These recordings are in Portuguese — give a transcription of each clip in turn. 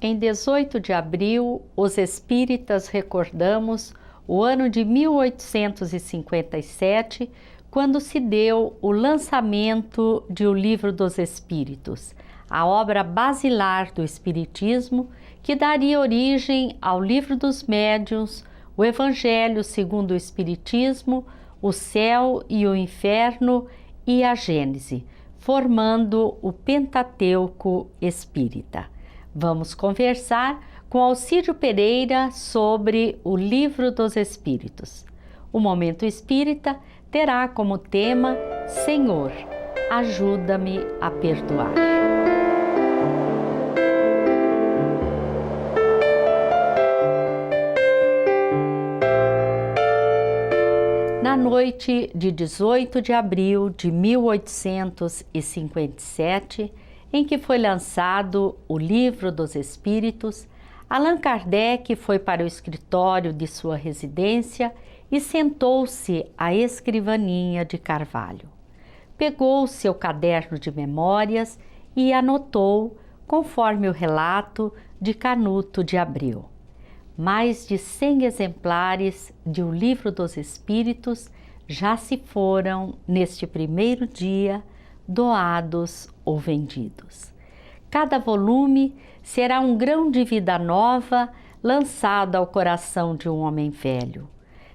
Em 18 de abril, os espíritas recordamos o ano de 1857, quando se deu o lançamento de O Livro dos Espíritos, a obra basilar do Espiritismo, que daria origem ao Livro dos Médiuns, o Evangelho segundo o Espiritismo, o Céu e o Inferno e a Gênese, formando o Pentateuco Espírita. Vamos conversar com Alcídio Pereira sobre o Livro dos Espíritos. O Momento Espírita terá como tema Senhor, ajuda-me a perdoar. Na noite de 18 de abril de 1857, em que foi lançado o Livro dos Espíritos, Allan Kardec foi para o escritório de sua residência e sentou-se à escrivaninha de carvalho. Pegou seu caderno de memórias e anotou, conforme o relato de Canuto de Abreu. Mais de 100 exemplares de O Livro dos Espíritos já se foram, neste primeiro dia, doados ou vendidos. Cada volume será um grão de vida nova lançado ao coração de um homem velho.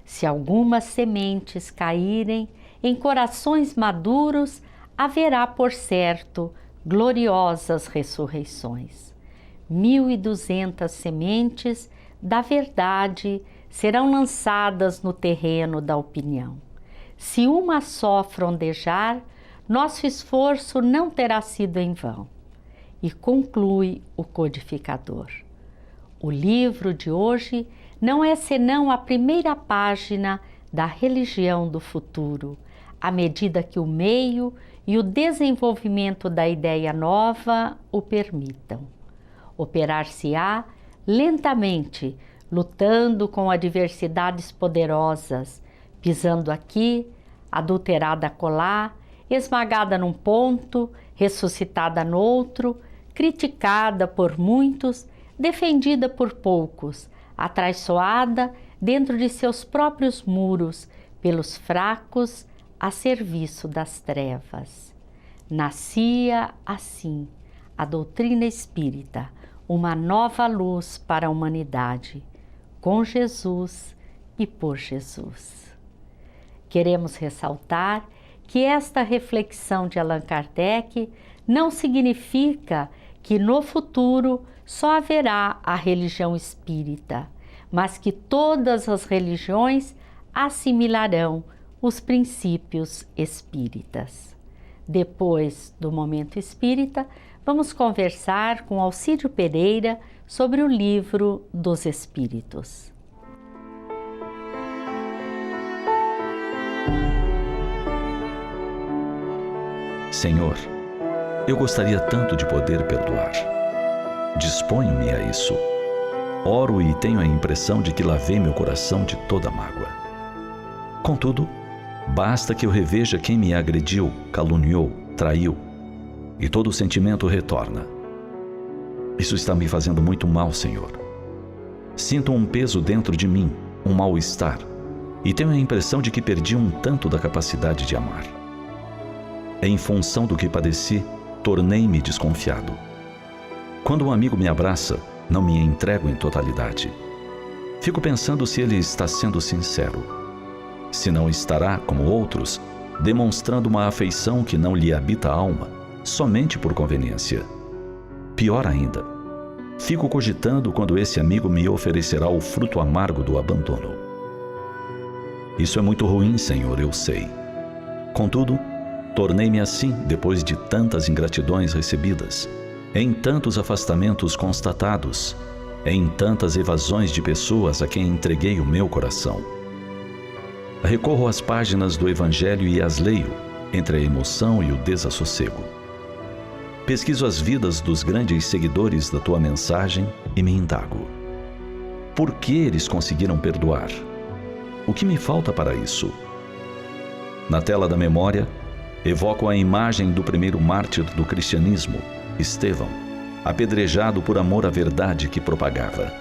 Se algumas sementes caírem em corações maduros, haverá, por certo, gloriosas ressurreições. 1.200 sementes da verdade serão lançadas no terreno da opinião. Se uma só frondejar, nosso esforço não terá sido em vão. E conclui o codificador. O livro de hoje não é senão a primeira página da religião do futuro, à medida que o meio e o desenvolvimento da ideia nova o permitam. Operar-se-á lentamente, lutando com adversidades poderosas, pisando aqui, adulterada acolá, esmagada num ponto, ressuscitada noutro, criticada por muitos, defendida por poucos, atraiçoada dentro de seus próprios muros, pelos fracos a serviço das trevas. Nascia assim a doutrina espírita, uma nova luz para a humanidade, com Jesus e por Jesus. Queremos ressaltar que esta reflexão de Allan Kardec não significa que no futuro só haverá a religião espírita, mas que todas as religiões assimilarão os princípios espíritas. Depois do Momento Espírita, vamos conversar com Alcídio Pereira sobre o Livro dos Espíritos. Senhor, eu gostaria tanto de poder perdoar. Disponho-me a isso. Oro e tenho a impressão de que lavei meu coração de toda mágoa. Contudo, basta que eu reveja quem me agrediu, caluniou, traiu, e todo o sentimento retorna. Isso está me fazendo muito mal, Senhor. Sinto um peso dentro de mim, um mal-estar, e tenho a impressão de que perdi um tanto da capacidade de amar. Em função do que padeci, tornei-me desconfiado. Quando um amigo me abraça, não me entrego em totalidade. Fico pensando se ele está sendo sincero. Se não estará, como outros, demonstrando uma afeição que não lhe habita a alma, somente por conveniência. Pior ainda, fico cogitando quando esse amigo me oferecerá o fruto amargo do abandono. Isso é muito ruim, Senhor, eu sei. Contudo, tornei-me assim depois de tantas ingratidões recebidas, em tantos afastamentos constatados, em tantas evasões de pessoas a quem entreguei o meu coração. Recorro às páginas do Evangelho e as leio, entre a emoção e o desassossego. Pesquiso as vidas dos grandes seguidores da tua mensagem e me indago. Por que eles conseguiram perdoar? O que me falta para isso? Na tela da memória, evoco a imagem do primeiro mártir do cristianismo, Estevão, apedrejado por amor à verdade que propagava.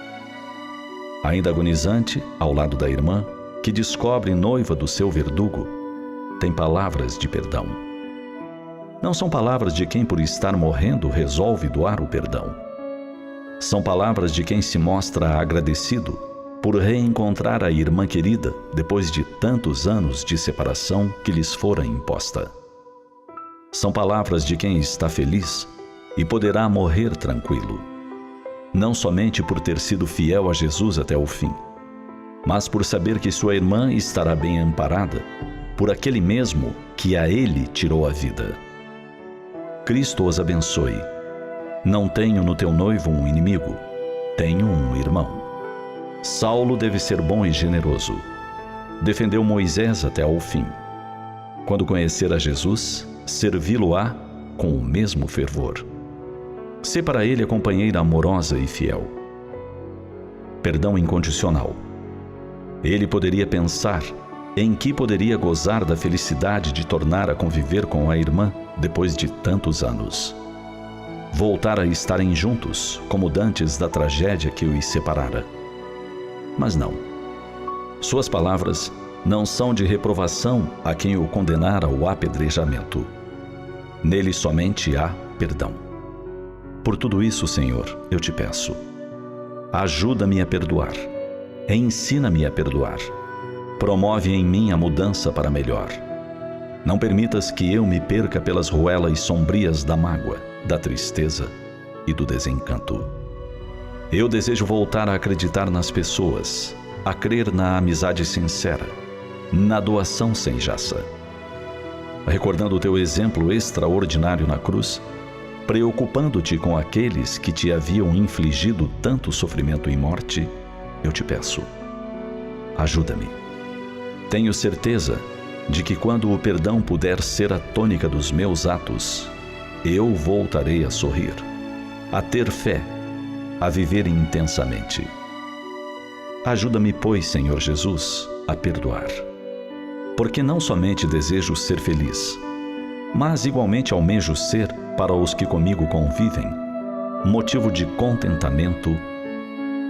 Ainda agonizante, ao lado da irmã, que descobre noiva do seu verdugo, tem palavras de perdão. Não são palavras de quem, por estar morrendo, resolve doar o perdão. São palavras de quem se mostra agradecido por reencontrar a irmã querida depois de tantos anos de separação que lhes fora imposta. São palavras de quem está feliz e poderá morrer tranquilo, não somente por ter sido fiel a Jesus até o fim, mas por saber que sua irmã estará bem amparada por aquele mesmo que a ele tirou a vida. Cristo os abençoe. Não tenho no teu noivo um inimigo, tenho um irmão. Saulo deve ser bom e generoso. Defendeu Moisés até ao fim. Quando conhecer a Jesus, servi-lo-á com o mesmo fervor. Sê para ele a companheira amorosa e fiel. Perdão incondicional. Ele poderia pensar em que poderia gozar da felicidade de tornar a conviver com a irmã depois de tantos anos. Voltar a estarem juntos, como dantes da tragédia que os separara. Mas não. Suas palavras não são de reprovação a quem o condenara ao apedrejamento. Nele somente há perdão. Por tudo isso, Senhor, eu te peço. Ajuda-me a perdoar. Ensina-me a perdoar. Promove em mim a mudança para melhor. Não permitas que eu me perca pelas ruelas sombrias da mágoa, da tristeza e do desencanto. Eu desejo voltar a acreditar nas pessoas, a crer na amizade sincera, na doação sem jaça. Recordando o teu exemplo extraordinário na cruz, preocupando-te com aqueles que te haviam infligido tanto sofrimento e morte, eu te peço, ajuda-me. Tenho certeza de que quando o perdão puder ser a tônica dos meus atos, eu voltarei a sorrir, a ter fé, a viver intensamente. Ajuda-me, pois, Senhor Jesus, a perdoar. Porque não somente desejo ser feliz, mas igualmente almejo ser, para os que comigo convivem, motivo de contentamento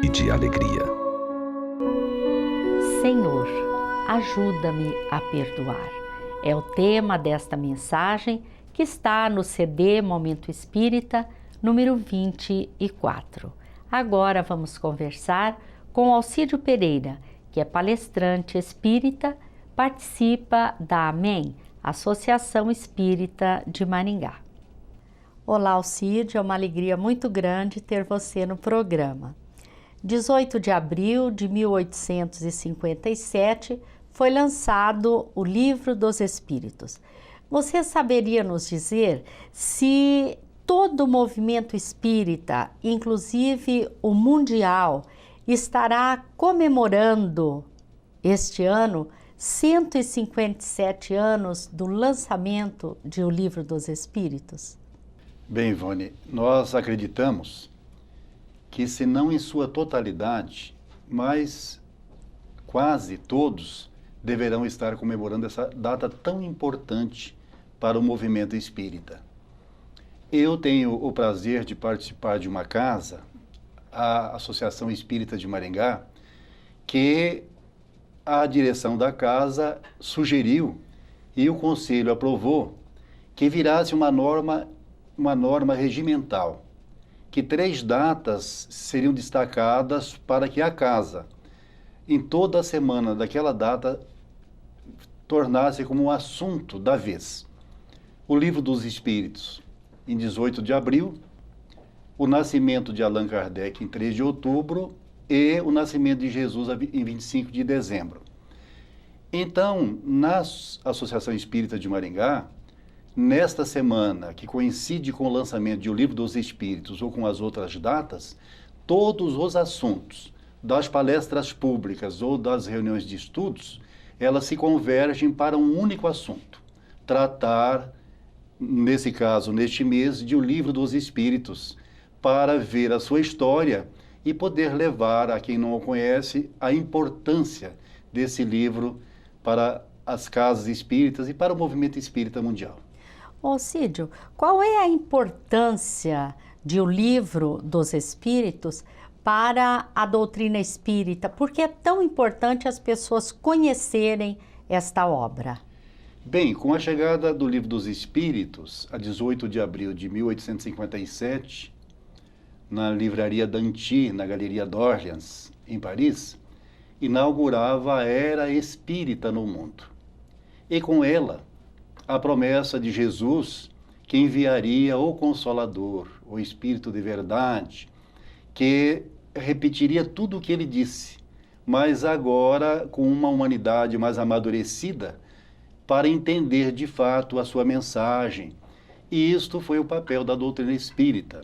e de alegria. Senhor, ajuda-me a perdoar. É o tema desta mensagem que está no CD Momento Espírita, número 24. Agora vamos conversar com Alcídio Pereira, que é palestrante espírita, participa da AMEM, Associação Espírita de Maringá. Olá, Alcídio, é uma alegria muito grande ter você no programa. 18 de abril de 1857 foi lançado o Livro dos Espíritos. Você saberia nos dizer se todo o movimento espírita, inclusive o mundial, estará comemorando este ano 157 anos do lançamento de O Livro dos Espíritos? Bem, Ivone, nós acreditamos que, se não em sua totalidade, mas quase todos deverão estar comemorando essa data tão importante para o movimento espírita. Eu tenho o prazer de participar de uma casa, a Associação Espírita de Maringá, que a direção da casa sugeriu e o Conselho aprovou que virasse uma norma regimental, que 3 datas seriam destacadas para que a casa, em toda a semana daquela data, tornasse como um assunto da vez. O Livro dos Espíritos, em 18 de abril, o nascimento de Allan Kardec, em 3 de outubro, e o nascimento de Jesus, em 25 de dezembro. Então, na Associação Espírita de Maringá, nesta semana, que coincide com o lançamento de O Livro dos Espíritos ou com as outras datas, todos os assuntos das palestras públicas ou das reuniões de estudos, elas se convergem para um único assunto: tratar, nesse caso, neste mês, de O Livro dos Espíritos, para ver a sua história e poder levar a quem não o conhece a importância desse livro para as casas espíritas e para o movimento espírita mundial. Alcídio, qual é a importância de O Livro dos Espíritos para a doutrina espírita? Por que é tão importante as pessoas conhecerem esta obra? Bem, com a chegada do Livro dos Espíritos, a 18 de abril de 1857, na livraria Danty, na Galeria d'Orléans, em Paris, inaugurava a era espírita no mundo. E com ela, a promessa de Jesus, que enviaria o Consolador, o Espírito de Verdade, que repetiria tudo o que ele disse, mas agora com uma humanidade mais amadurecida para entender de fato a sua mensagem. E isto foi o papel da doutrina espírita.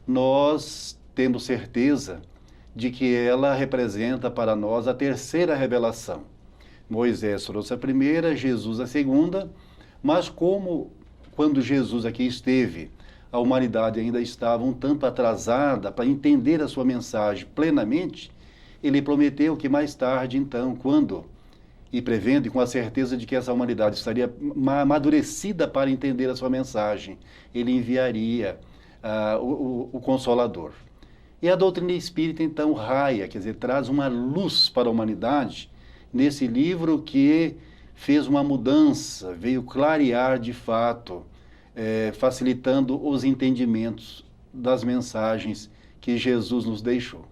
Nós temos certeza de que ela representa para nós a terceira revelação. Moisés trouxe a primeira, Jesus a segunda, mas como quando Jesus aqui esteve, a humanidade ainda estava um tanto atrasada para entender a sua mensagem plenamente, ele prometeu que mais tarde, então, quando, e prevendo e com a certeza de que essa humanidade estaria amadurecida para entender a sua mensagem, ele enviaria o Consolador. E a doutrina espírita, então, raia, quer dizer, traz uma luz para a humanidade nesse livro que fez uma mudança, veio clarear de fato, facilitando os entendimentos das mensagens que Jesus nos deixou.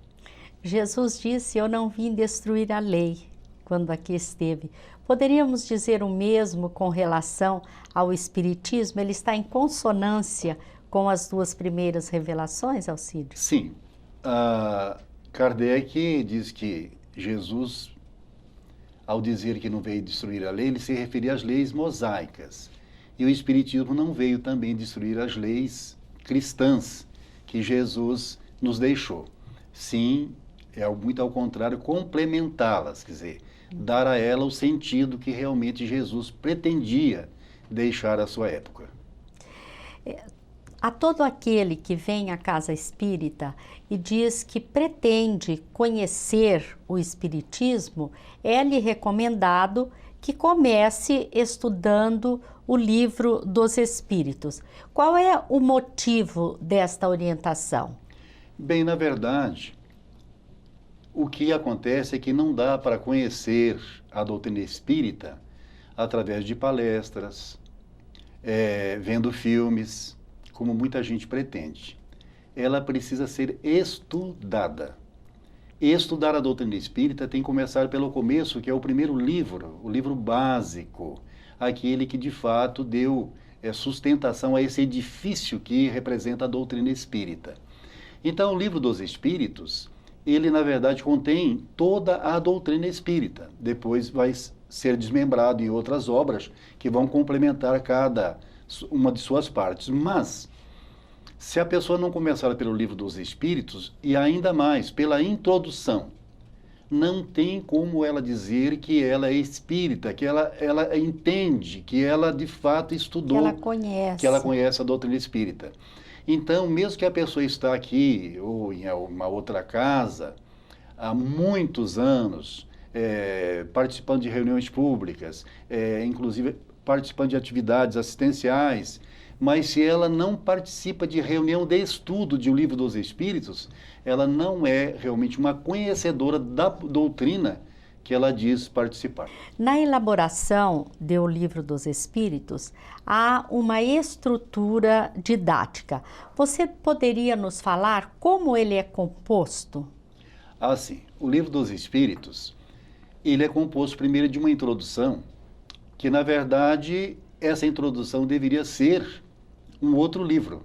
Jesus disse: eu não vim destruir a lei, quando aqui esteve. Poderíamos dizer o mesmo com relação ao Espiritismo? Ele está em consonância com as duas primeiras revelações, Alcídio? Sim. Kardec diz que Jesus, ao dizer que não veio destruir a lei, ele se referia às leis mosaicas. E o Espiritismo não veio também destruir as leis cristãs que Jesus nos deixou. Sim, é muito ao contrário, complementá-las, quer dizer, dar a ela o sentido que realmente Jesus pretendia deixar à sua época. A todo aquele que vem à casa espírita e diz que pretende conhecer o Espiritismo, é-lhe recomendado que comece estudando o Livro dos Espíritos. Qual é o motivo desta orientação? Bem, na verdade, o que acontece é que não dá para conhecer a doutrina espírita através de palestras, vendo filmes, como muita gente pretende. Ela precisa ser estudada. Estudar a doutrina espírita tem que começar pelo começo, que é o primeiro livro, o livro básico, aquele que de fato deu sustentação a esse edifício que representa a doutrina espírita. Então, o Livro dos Espíritos, ele na verdade contém toda a doutrina espírita. Depois vai ser desmembrado em outras obras que vão complementar cada uma de suas partes. Mas, se a pessoa não começar pelo Livro dos Espíritos, e ainda mais pela introdução, não tem como ela dizer que ela é espírita, que ela entende, que ela de fato estudou, que ela conhece a doutrina espírita. Então, mesmo que a pessoa está aqui ou em uma outra casa há muitos anos, participando de reuniões públicas, inclusive participando de atividades assistenciais, mas se ela não participa de reunião de estudo de O Livro dos Espíritos, ela não é realmente uma conhecedora da doutrina que ela diz participar. Na elaboração do Livro dos Espíritos, há uma estrutura didática. Você poderia nos falar como ele é composto? Sim. O Livro dos Espíritos, ele é composto primeiro de uma introdução, que na verdade essa introdução deveria ser um outro livro,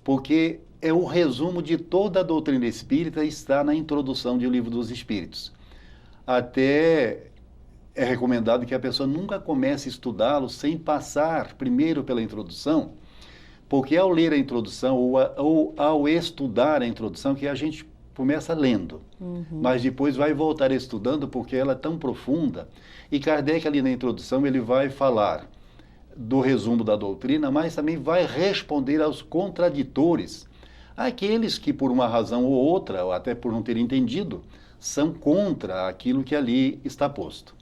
porque é o resumo de toda a doutrina espírita está na introdução de O Livro dos Espíritos. Até é recomendado que a pessoa nunca comece a estudá-lo sem passar primeiro pela introdução, porque ao ler a introdução ou ao estudar a introdução, que a gente começa lendo, mas depois vai voltar estudando porque ela é tão profunda. E Kardec ali na introdução ele vai falar do resumo da doutrina, mas também vai responder aos contraditores, aqueles que por uma razão ou outra, ou até por não ter entendido, são contra aquilo que ali está posto.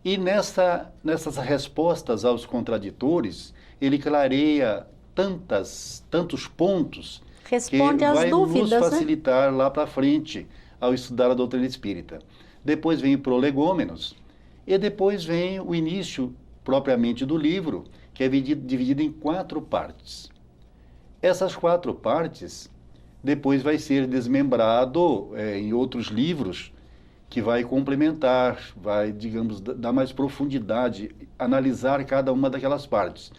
E nessas respostas aos contraditores, ele clareia tantos pontos Responde às vai dúvidas, nos facilitar lá para frente ao estudar a doutrina espírita. Depois vem o Prolegômenos e depois vem o início propriamente do livro, que é dividido em 4 partes. Essas 4 partes depois vai ser desmembrado em outros livros que vai complementar, vai, digamos, dar mais profundidade, analisar cada uma daquelas partes.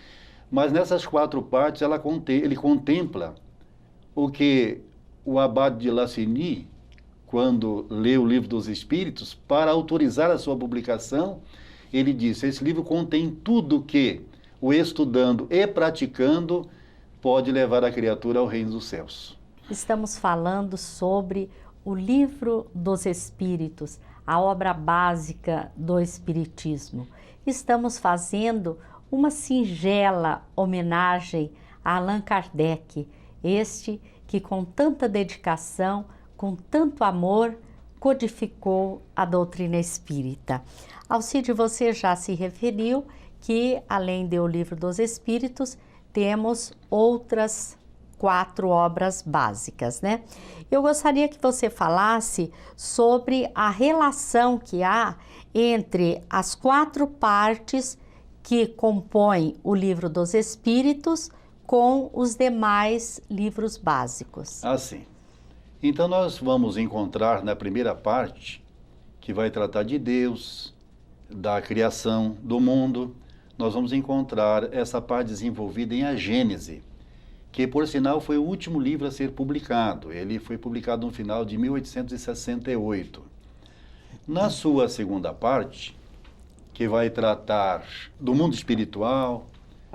Mas nessas 4 partes ele contempla o que o Abade de Lassigny, quando lê o Livro dos Espíritos, para autorizar a sua publicação, ele disse: esse livro contém tudo que o estudando e praticando pode levar a criatura ao reino dos céus. Estamos falando sobre o Livro dos Espíritos, a obra básica do Espiritismo. Estamos fazendo uma singela homenagem a Allan Kardec, este que com tanta dedicação, com tanto amor, codificou a doutrina espírita. Alcide, você já se referiu que, além do Livro dos Espíritos, temos outras 4 obras básicas, né? Eu gostaria que você falasse sobre a relação que há entre as 4 partes que compõem o Livro dos Espíritos com os demais livros básicos. Assim. Então nós vamos encontrar na primeira parte, que vai tratar de Deus, da criação do mundo, nós vamos encontrar essa parte desenvolvida em A Gênese, que por sinal foi o último livro a ser publicado. Ele foi publicado no final de 1868. Na sua segunda parte, que vai tratar do mundo espiritual,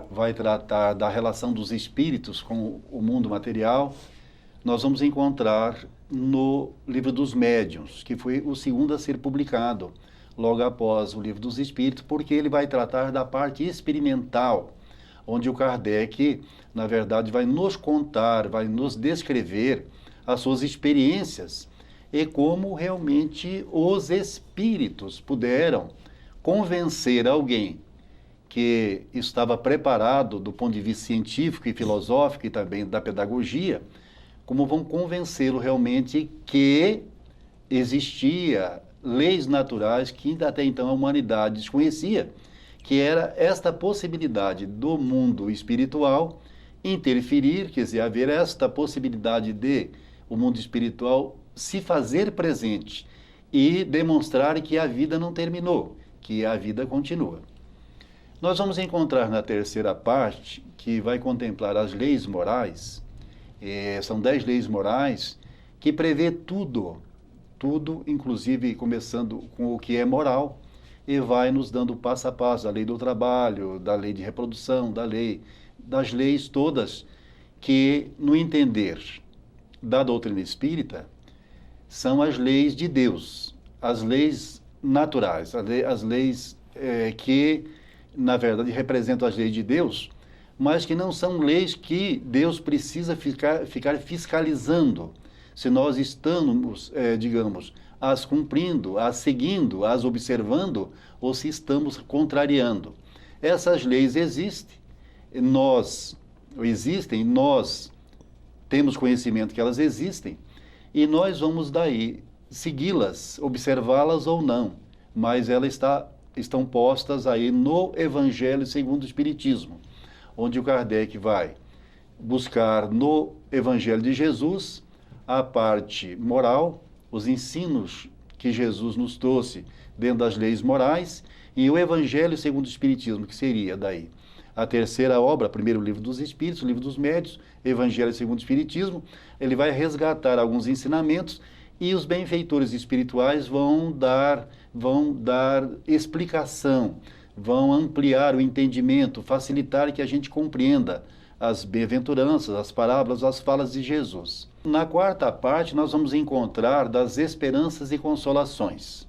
vai tratar da relação dos espíritos com o mundo material, nós vamos encontrar no Livro dos Médiuns, que foi o segundo a ser publicado, logo após o Livro dos Espíritos, porque ele vai tratar da parte experimental, onde o Kardec, na verdade, vai nos contar, vai nos descrever as suas experiências e como realmente os espíritos puderam convencer alguém que estava preparado do ponto de vista científico e filosófico e também da pedagogia, como vão convencê-lo realmente que existia leis naturais que até então a humanidade desconhecia, que era esta possibilidade do mundo espiritual interferir, quer dizer, haver esta possibilidade de o mundo espiritual se fazer presente e demonstrar que a vida não terminou, que a vida continua. Nós vamos encontrar na terceira parte, que vai contemplar as leis morais, são 10 leis morais, que prevê tudo, inclusive começando com o que é moral, e vai nos dando passo a passo da lei do trabalho, da lei de reprodução, das leis todas, que no entender da doutrina espírita, são as leis de Deus, as leis naturais, as leis que, na verdade, representam as leis de Deus, mas que não são leis que Deus precisa ficar fiscalizando, se nós estamos, digamos, as cumprindo, as seguindo, as observando, ou se estamos contrariando. Essas leis existem, nós temos conhecimento que elas existem, e nós vamos daí segui-las, observá-las ou não, mas elas estão postas aí no Evangelho segundo o Espiritismo, onde o Kardec vai buscar no Evangelho de Jesus a parte moral, os ensinos que Jesus nos trouxe dentro das leis morais, e o Evangelho segundo o Espiritismo, que seria daí a terceira obra, primeiro o Livro dos Espíritos, o Livro dos Médiuns, Evangelho segundo o Espiritismo. Ele vai resgatar alguns ensinamentos e os benfeitores espirituais vão dar explicação, vão ampliar o entendimento, facilitar que a gente compreenda as bem-aventuranças, as parábolas, as falas de Jesus. Na quarta parte, nós vamos encontrar das esperanças e consolações.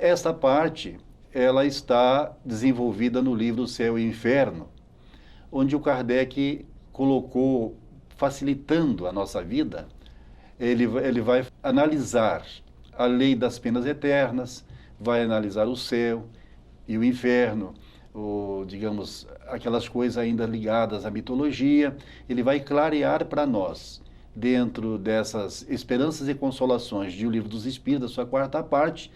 Esta parte, ela está desenvolvida no livro Céu e Inferno, onde o Kardec colocou, facilitando a nossa vida, ele vai analisar a lei das penas eternas, vai analisar o céu e o inferno, ou, digamos, aquelas coisas ainda ligadas à mitologia. Ele vai clarear para nós, dentro dessas esperanças e consolações de O Livro dos Espíritos, sua quarta parte,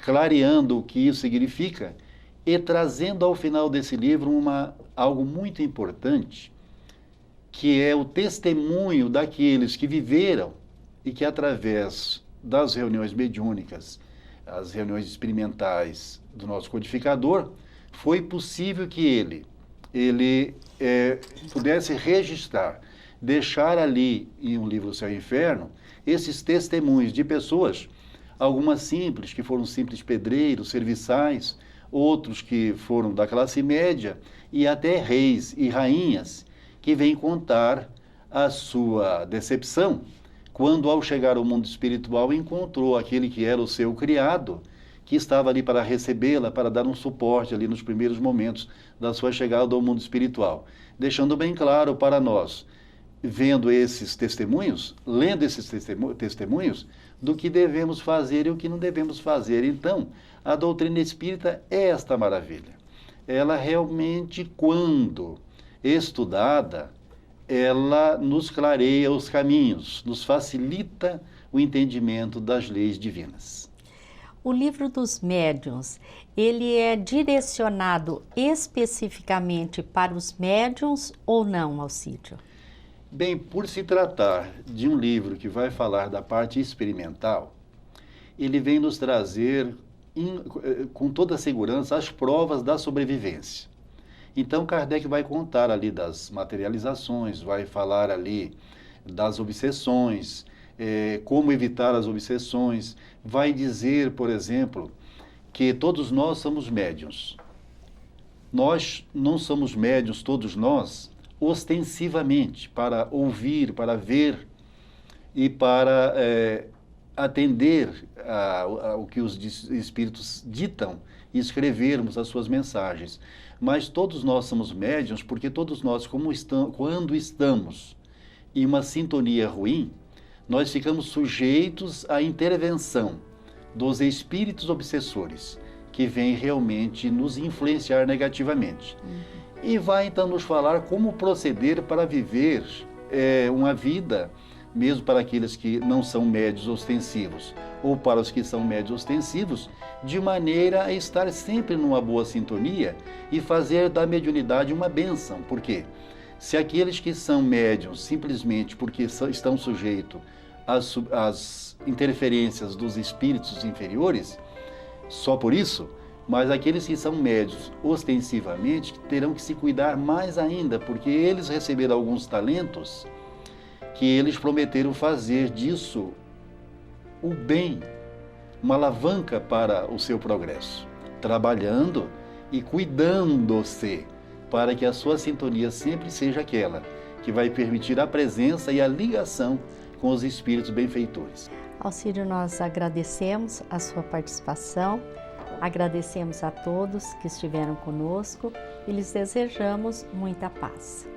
clareando o que isso significa e trazendo ao final desse livro algo muito importante, que é o testemunho daqueles que viveram e que, através das reuniões mediúnicas, as reuniões experimentais do nosso codificador, foi possível que ele pudesse registrar, deixar ali em um livro, O Céu e o Inferno, esses testemunhos de pessoas, algumas simples, que foram simples pedreiros, serviçais, outros que foram da classe média, e até reis e rainhas, que vêm contar a sua decepção, quando, ao chegar ao mundo espiritual, encontrou aquele que era o seu criado, que estava ali para recebê-la, para dar um suporte ali nos primeiros momentos da sua chegada ao mundo espiritual. Deixando bem claro para nós, vendo esses testemunhos, lendo esses testemunhos, do que devemos fazer e o que não devemos fazer. Então, a doutrina espírita é esta maravilha. Ela realmente, quando estudada, ela nos clareia os caminhos, nos facilita o entendimento das leis divinas. O Livro dos Médiuns, ele é direcionado especificamente para os médiuns ou não, Alcídio? Bem, por se tratar de um livro que vai falar da parte experimental, ele vem nos trazer, com toda a segurança, as provas da sobrevivência. Então, Kardec vai contar ali das materializações, vai falar ali das obsessões, como evitar as obsessões, vai dizer, por exemplo, que todos nós somos médiuns. Nós não somos médiuns, todos nós, ostensivamente, para ouvir, para ver e para atender ao que os espíritos ditam e escrevermos as suas mensagens. Mas todos nós somos médiuns porque todos nós, quando estamos em uma sintonia ruim, nós ficamos sujeitos à intervenção dos espíritos obsessores, que vêm realmente nos influenciar negativamente. E vai então nos falar como proceder para viver uma vida, mesmo para aqueles que não são médios ostensivos, ou para os que são médios ostensivos, de maneira a estar sempre numa boa sintonia e fazer da mediunidade uma bênção. Por quê? Se aqueles que são médiuns, simplesmente porque estão sujeitos às interferências dos espíritos inferiores, só por isso, mas aqueles que são médios ostensivamente terão que se cuidar mais ainda, porque eles receberam alguns talentos que eles prometeram fazer disso o bem, uma alavanca para o seu progresso, trabalhando e cuidando-se para que a sua sintonia sempre seja aquela que vai permitir a presença e a ligação com os espíritos benfeitores. Alcídio, nós agradecemos a sua participação, agradecemos a todos que estiveram conosco e lhes desejamos muita paz.